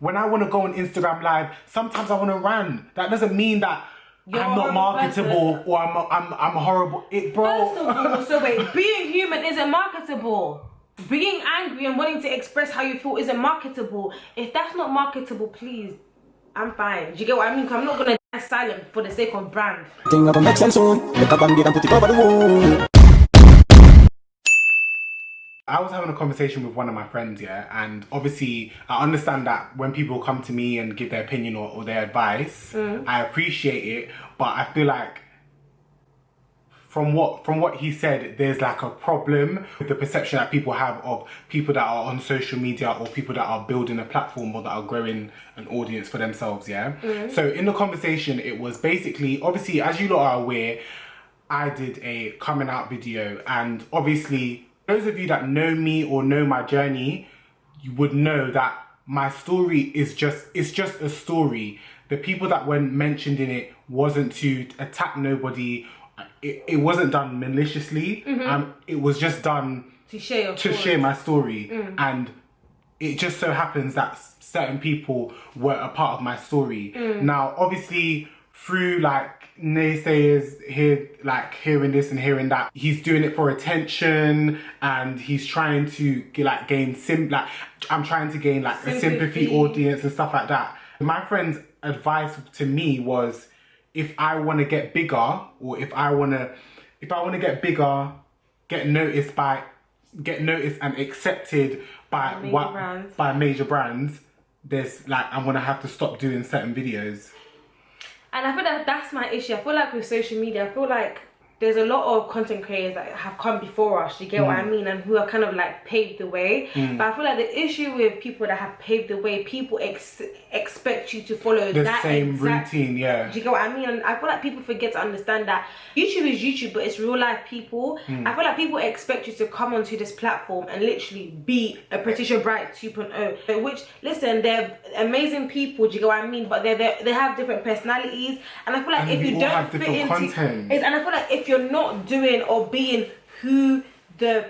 When I want to go on Instagram Live, sometimes I want to rant. That doesn't mean that I'm not marketable or I'm horrible. Bro. First of all, so wait, being human isn't marketable. Being angry and wanting to express how you feel isn't marketable. If that's not marketable, please, I'm fine. Do you get what I mean? 'Cause I'm not gonna die silent for the sake of brand. Thing up and make sense soon. Make a band-aid and put it over the wound. I was having a conversation with one of my friends, yeah, and obviously I understand that when people come to me and give their opinion or their advice, I appreciate it, but I feel like from what he said, there's like a problem with the perception that people have of people that are on social media or people that are building a platform or that are growing an audience for themselves, yeah? So in the conversation, it was basically, obviously, as you lot are aware, I did a coming out video, and obviously, those of you that know me or know my journey, you would know that my story is just a story. The people that were mentioned in it wasn't to attack nobody. It wasn't done maliciously. It was just done To share my story. And it just so happens that certain people were a part of my story. Now, obviously, through like naysayers here, like hearing this and hearing that, he's doing it for attention and he's trying to gain I'm trying to gain like a sympathy audience and stuff like that. My friend's advice to me was, if I want to get bigger, or if I want to get bigger, get noticed and accepted by major brands, there's like, I'm gonna have to stop doing certain videos. And I feel that that's my issue. I feel like with social media, I feel like there's a lot of content creators that have come before us, you get what I mean, and who are kind of like paved the way. But I feel like the issue with people that have paved the way, people expect you to follow the that same routine, yeah. Do you get what I mean? And I feel like people forget to understand that YouTube is YouTube, but it's real life people. I feel like people expect you to come onto this platform and literally be a Patricia Bright 2.0, which, listen, they're amazing people, do you get what I mean? But they have different personalities, and I feel like if you don't fit into content, and I feel like if you're not doing or being who the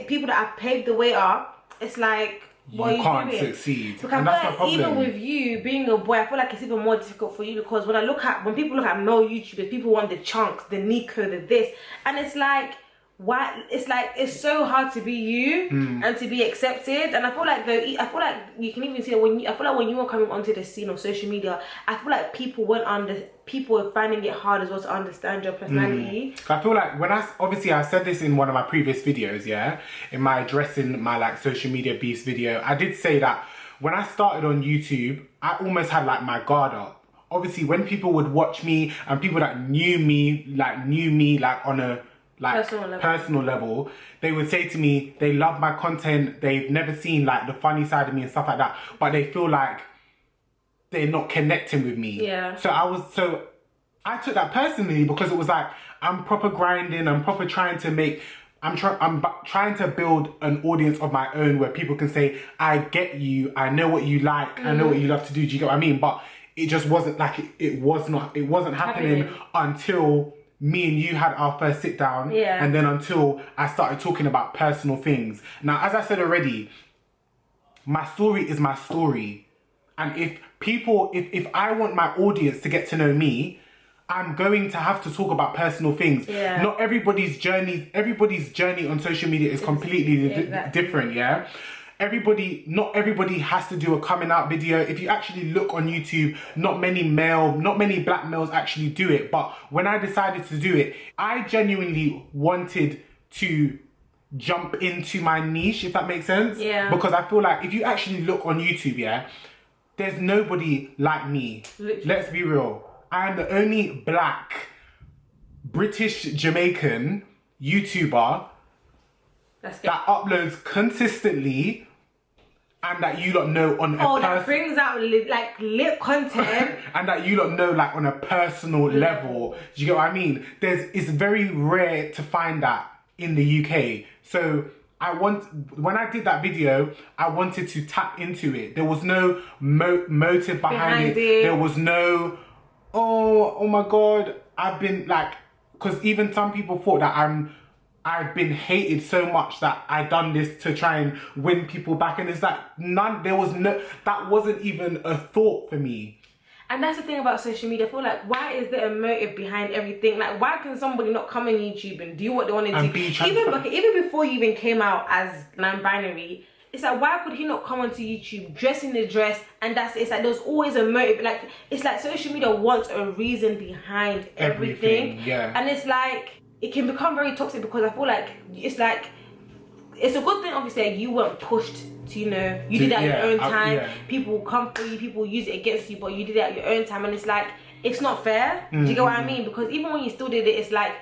people that have paved the way are, it's like, what are you can't doing? Succeed. Because and I that's feel my like problem. even with you being a boy, I feel like it's even more difficult for you, because when people look at male YouTubers, people want the chunks, the Nico, the this, and it's like, why? It's like, it's so hard to be you and to be accepted. And I feel like you can even see that when you were coming onto the scene of social media, I feel like people were finding it hard as well to understand your personality. I feel like I said this in one of my previous videos, yeah, in my addressing my like social media beefs video, I did say that when I started on YouTube, I almost had like my guard up. Obviously, when people would watch me and people that knew me like on a personal level, they would say to me they love my content, they've never seen like the funny side of me and stuff like that, but they feel like they're not connecting with me. So I took that personally, because it was like, I'm proper grinding, I'm proper trying to build an audience of my own where people can say, I get you, I know what you like, I know what you love to do, do you get what I mean? But it just wasn't like, it wasn't happening until me and you had our first sit down, and then until I started talking about personal things. Now, as I said already, my story is my story, and if I want my audience to get to know me, I'm going to have to talk about personal things. Not everybody's journey on social media is completely different, yeah? Not everybody has to do a coming out video. If you actually look on YouTube, not many black males actually do it. But when I decided to do it, I genuinely wanted to jump into my niche, if that makes sense. Because I feel like if you actually look on YouTube, yeah, there's nobody like me. Literally. Let's be real. I am the only black British Jamaican YouTuber that uploads consistently and that you lot know on that brings out like lit content and that you lot know like on a personal level. Do you get what I mean? It's very rare to find that in the UK. So when I did that video, I wanted to tap into it. There was no motive behind it. There was no, oh my God, I've been like, because even some people thought that I've been hated so much that I done this to try and win people back, and it's like that wasn't even a thought for me. And that's the thing about social media. I feel like, why is there a motive behind everything? Like, why can somebody not come on YouTube and do what they want to do? Even before you even came out as non-binary, it's like, why could he not come onto YouTube, dress in the dress, and that's it? It's like, there's always a motive. Like, it's like social media wants a reason behind everything. Yeah. And it's like, it can become very toxic, because I feel like it's a good thing, obviously, that you weren't pushed to, you know, you did it at your own time. People will come for you, people will use it against you, but you did it at your own time, and it's like, it's not fair. Do you get what I mean? Because even when you still did it, it's like,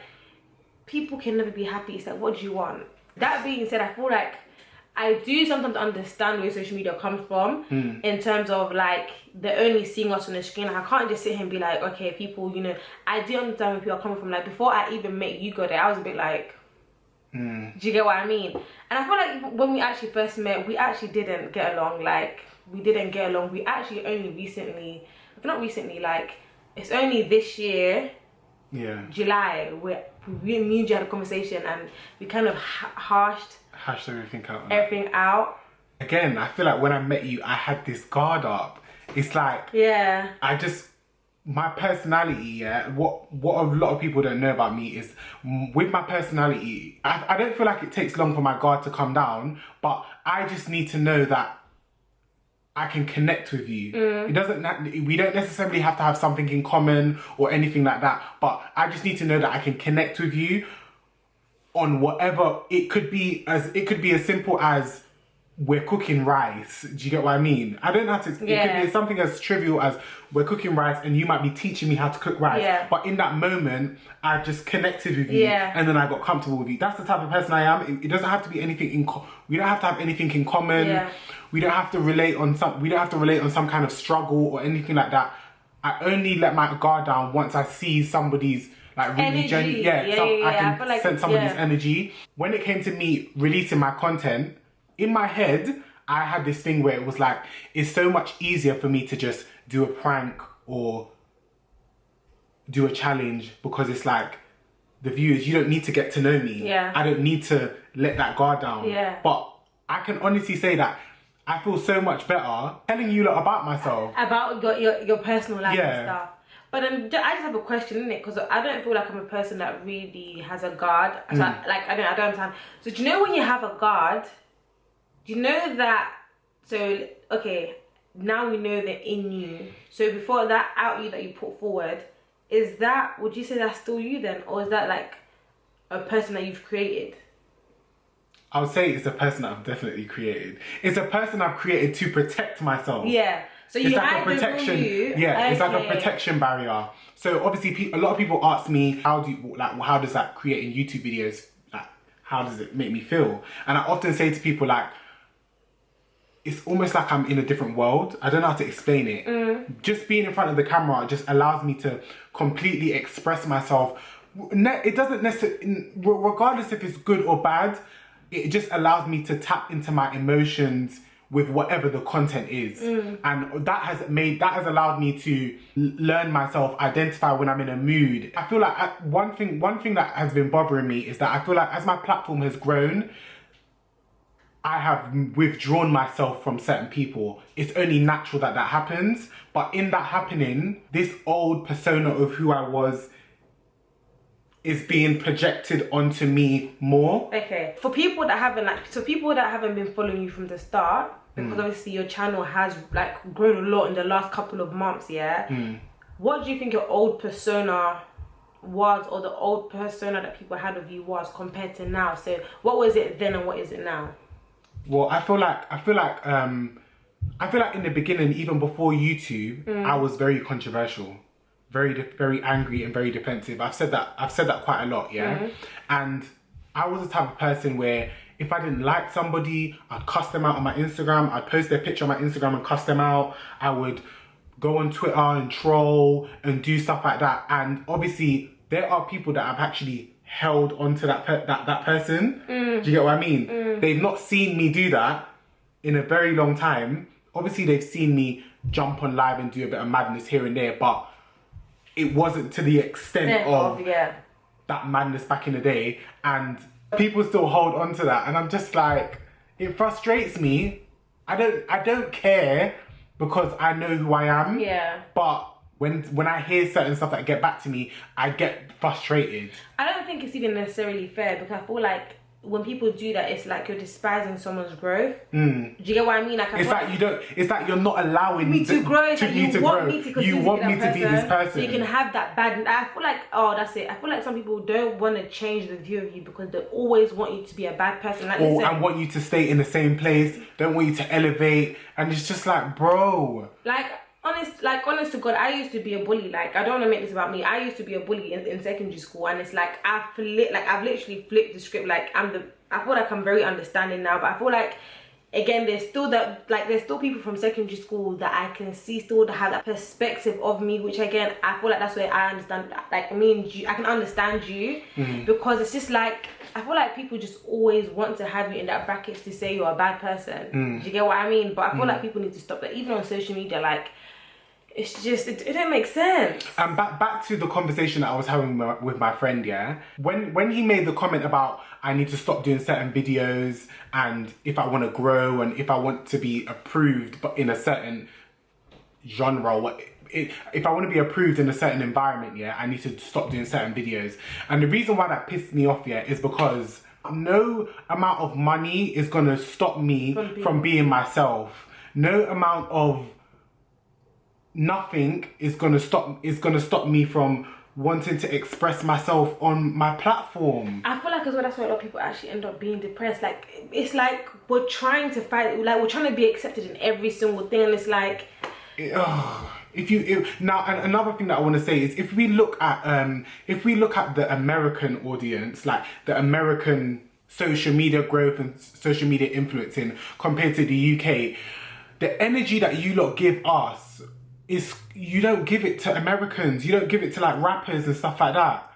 people can never be happy. It's like, what do you want? That being said, I feel like I do sometimes understand where social media comes from, in terms of like, they're only seeing us on the screen. Like, I can't just sit here and be like, okay, people, you know, I do understand where people are coming from. Like, before I even met you go there, I was a bit like, do you get what I mean? And I feel like when we actually first met, we actually didn't get along. Like, we didn't get along. We actually only recently, not recently, like, it's only this year, July, where we and you had a conversation, and we kind of hashed everything out. Again, I feel like when I met you, I had this guard up. It's like, my personality, what a lot of people don't know about me is, with my personality, I don't feel like it takes long for my guard to come down, but I just need to know that I can connect with you. It doesn't, we don't necessarily have to have something in common or anything like that, but I just need to know that I can connect with you on whatever. It could be as simple as, we're cooking rice. Do you get what I mean? I don't know how to. It could be something as trivial as, we're cooking rice and you might be teaching me how to cook rice. But in that moment, I just connected with you, and then I got comfortable with you. That's the type of person I am. It doesn't have to be anything we don't have to have anything in common. We don't have to relate on some kind of struggle or anything like that. I only let my guard down once I see somebody's like really genuine. I can sense somebody's energy. When it came to me releasing my content, in my head, I had this thing where it was like, it's so much easier for me to just do a prank or do a challenge, because it's like, the viewers, you don't need to get to know me. I don't need to let that guard down. But I can honestly say that I feel so much better telling you lot about myself. About your personal life and stuff. But then I just have a question, innit? Because I don't feel like I'm a person that really has a guard. So I don't understand. So do you know when you have a guard, do you know that, so, okay, now we know they're in you. So before that, out you that you put forward, would you say that's still you then? Or is that like a person that you've created? I would say it's a person that I've definitely created. It's a person I've created to protect myself. So you like a protection. It's like a protection barrier. So obviously, a lot of people ask me, how does that creating YouTube videos, like, how does it make me feel? And I often say to people, like, it's almost like I'm in a different world. I don't know how to explain it. Just being in front of the camera just allows me to completely express myself. It doesn't necessarily, regardless if it's good or bad, it just allows me to tap into my emotions with whatever the content is. And that has allowed me to learn myself, identify when I'm in a mood. I feel like one thing that has been bothering me is that I feel like as my platform has grown, I have withdrawn myself from certain people. It's only natural that happens. But in that happening, this old persona of who I was is being projected onto me more. Okay. For people that haven't been following you from the start, because obviously your channel has like grown a lot in the last couple of months, what do you think your old persona was, or the old persona that people had of you was, compared to now? So what was it then and what is it now? Well, I feel like in the beginning, even before YouTube, I was very controversial, very angry and very defensive. I've said that quite a lot, and I was the type of person where if I didn't like somebody, I'd cuss them out on my Instagram. I'd post their picture on my Instagram and cuss them out. I would go on Twitter and troll and do stuff like that. And obviously, there are people that have actually held onto that person. Do you get what I mean? They've not seen me do that in a very long time. Obviously, they've seen me jump on live and do a bit of madness here and there, but it wasn't to the extent of that madness back in the day. And People still hold on to that, and I'm just like, it frustrates me. I don't care because I know who I am. Yeah. But when I hear certain stuff that get back to me, I get frustrated. I don't think it's even necessarily fair, because I feel like when people do that, it's like you're despising someone's growth. Do you get what I mean? Like, It's like you don't. It's like you're not allowing me to grow. It's to like me to you want grow. me to continue You want to me be to that be this person. so you can have that bad. I feel like, oh, that's it. I feel like some people don't want to change the view of you because they always want you to be a bad person. Like, Or listen, and want you to stay in the same place. Don't want you to elevate. And it's just like, bro. honest to God, I used to be a bully. Like, I don't want to make this about me. I used to be a bully in secondary school, and it's like I've literally flipped the script. Like, I feel like I'm very understanding now, but I feel like, again, there's still people from secondary school that I can see still have that perspective of me, which, again, I feel like that's where I understand. Like, me and you, I can understand you, because it's just like, I feel like people just always want to have you in that bracket to say you're a bad person. Do you get what I mean? But I feel like people need to stop that. Even on social media, like, it's just, it don't make sense. And back to the conversation that I was having with my friend, yeah? When he made the comment about I need to stop doing certain videos, and if I want to grow and if I want to be approved but in a certain genre, if I want to be approved in a certain environment, yeah, I need to stop doing certain videos. And the reason why that pissed me off, yeah, is because no amount of money is going to stop me from being myself. No amount of nothing is gonna stop me from wanting to express myself on my platform. I feel like as well, that's why a lot of people actually end up being depressed. Like, it's like we're trying to fight, like we're trying to be accepted in every single thing, and it's like, now, and another thing that I want to say is if we look at the American audience, like the American social media growth and social media influencing compared to the UK, the energy that you lot give us is, you don't give it to Americans. You don't give it to like rappers and stuff like that.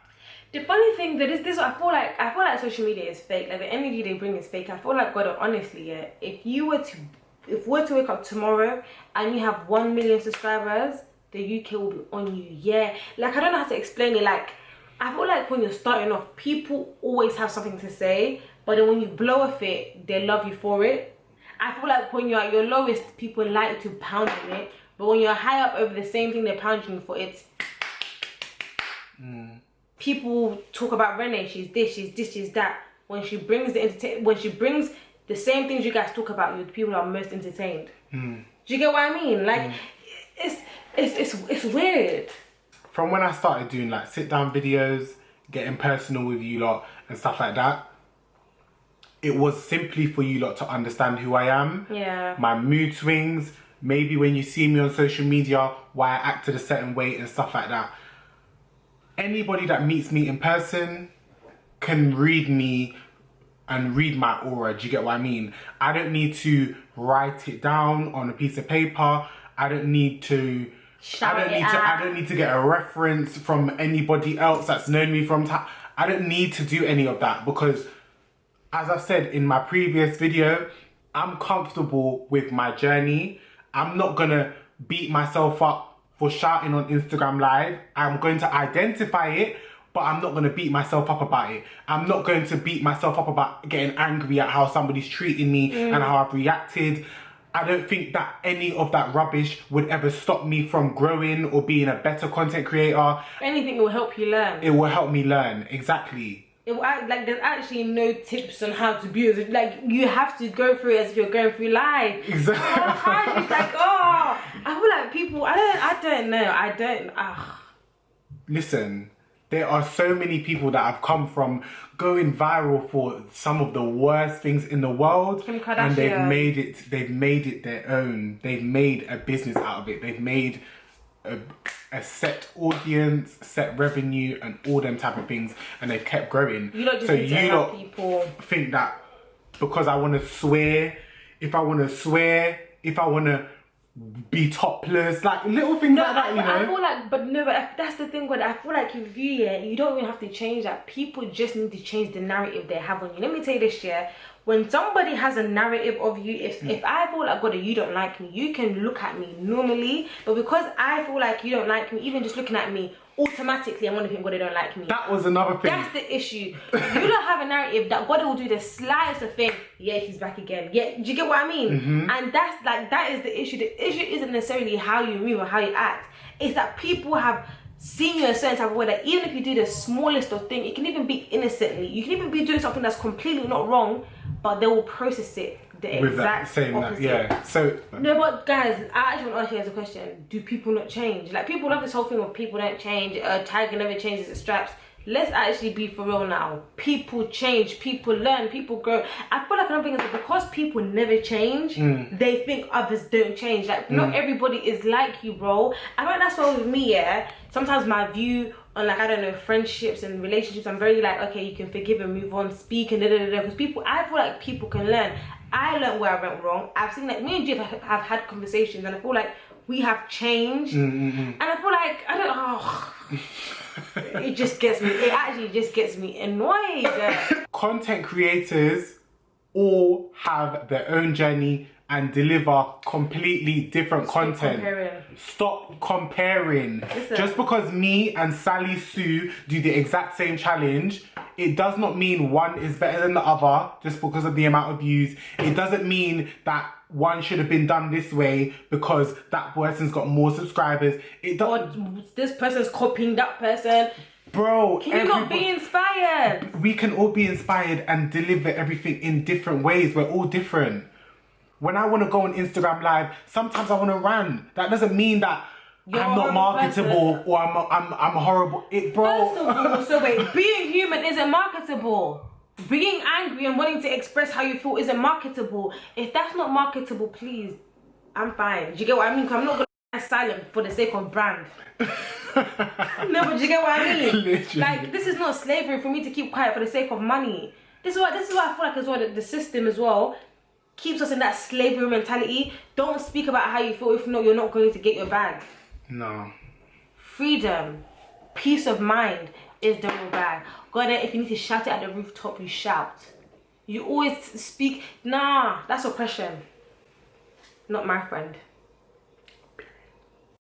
the funny thing that is this, I feel like social media is fake. Like, the energy they bring is fake. I feel like, God, honestly, yeah, if we're to wake up tomorrow and you have 1 million subscribers, the UK will be on you. Yeah, like, I don't know how to explain it. Like, I feel like when you're starting off, people always have something to say, but then when you blow off it, they love you for it. I feel like when you're at your lowest, people like to pound on it, but when you're high up over the same thing they're pounding you for, it's people talk about Renee, she's this, she's that. When she brings the same things you guys talk about, with people who are most entertained. Do you get what I mean? Like, it's weird. From when I started doing like sit down videos, getting personal with you lot and stuff like that, it was simply for you lot to understand who I am. Yeah. My mood swings, maybe when you see me on social media, why I acted a certain way and stuff like that. Anybody that meets me in person can read me and read my aura. Do you get what I mean? I don't need to write it down on a piece of paper. I don't need to I don't need to get a reference from anybody else that's known me from time. I don't need to do any of that, because as I've said in my previous video, I'm comfortable with my journey. I'm not gonna beat myself up for shouting on Instagram Live. I'm going to identify it, but I'm not gonna beat myself up about it. I'm not going to beat myself up about getting angry at how somebody's treating me and how I've reacted. I don't think that any of that rubbish would ever stop me from growing or being a better content creator. Anything will help you learn. It will help me learn, exactly. It will like, there's actually no tips on how to be as, like, you have to go through it as if you're going through life. Exactly. It's like, I feel like people, I don't know. Listen, there are so many people that have come from going viral for some of the worst things in the world, Kim Kardashian. and they've made it their own. They've made a business out of it. They've made a set audience, set revenue, and all them type of things, and they've kept growing. You don't just need to help people think that because I want to swear, if I want to be topless, like little things like that, you know. I feel like, but that's the thing. But I feel like with you, yeah, you don't even have to change that. People just need to change the narrative they have on you. Let me tell you this, yeah. when somebody has a narrative of you, if I feel like, God, you don't like me, you can look at me normally, but because I feel like you don't like me, even just looking at me, automatically I'm gonna think God, they don't like me. That was another thing. That's the issue. You don't have a narrative that God will do the slightest of thing. Yeah, he's back again. Yeah, do you get what I mean? And that's like, that is the issue. The issue isn't necessarily how you move or how you act. It's that people have seen you a certain type of way, that even if you do the smallest of thing, it can even be innocently, you can even be doing something that's completely not wrong, but they will process it the With exact that, saying opposite. that, yeah. So No, but guys, I actually want to ask you guys a question. Do people not change? Like, people love this whole thing of people don't change, Tiger never changes its straps. Let's actually be for real now. People change, people learn, people grow. I feel like another thing is that because people never change, they think others don't change. Like, not everybody is like you, bro. I think that's why with me, yeah, sometimes my view on, like, I don't know, friendships and relationships, I'm very like, okay, you can forgive and move on, speak and da-da-da-da. Because people, I feel like people can learn. I learned where I went wrong. I've seen, like, me and Jeff have had conversations, and I feel like we have changed. And I feel like, I don't know, it just gets me, it actually just gets me annoyed. content creators all have their own journey and deliver completely different content. Stop comparing. Listen. Just because me and Sally Sue do the exact same challenge, it does not mean one is better than the other just because of the amount of views. It doesn't mean that one should have been done this way because that person's got more subscribers. Or this person's copying that person. Bro, can you not be inspired? We can all be inspired and deliver everything in different ways. We're all different. When I want to go on Instagram Live, sometimes I want to rant. That doesn't mean that I'm not marketable or I'm horrible. Bro. First of all, so wait, being human isn't marketable. Being angry and wanting to express how you feel isn't marketable. If that's not marketable, please, I'm fine. Do you get what I mean? 'Cause I'm not gonna be silent for the sake of brand. No, but do you get what I mean? Literally. Like, this is not slavery for me to keep quiet for the sake of money. This is why I feel like as well that the system as well keeps us in that slavery mentality. Don't speak about how you feel, if not, you're not going to get your bag. No. Freedom, peace of mind is the real bag. God, if you need to shout it at the rooftop, you shout. You always speak. Nah, that's oppression. Not my friend.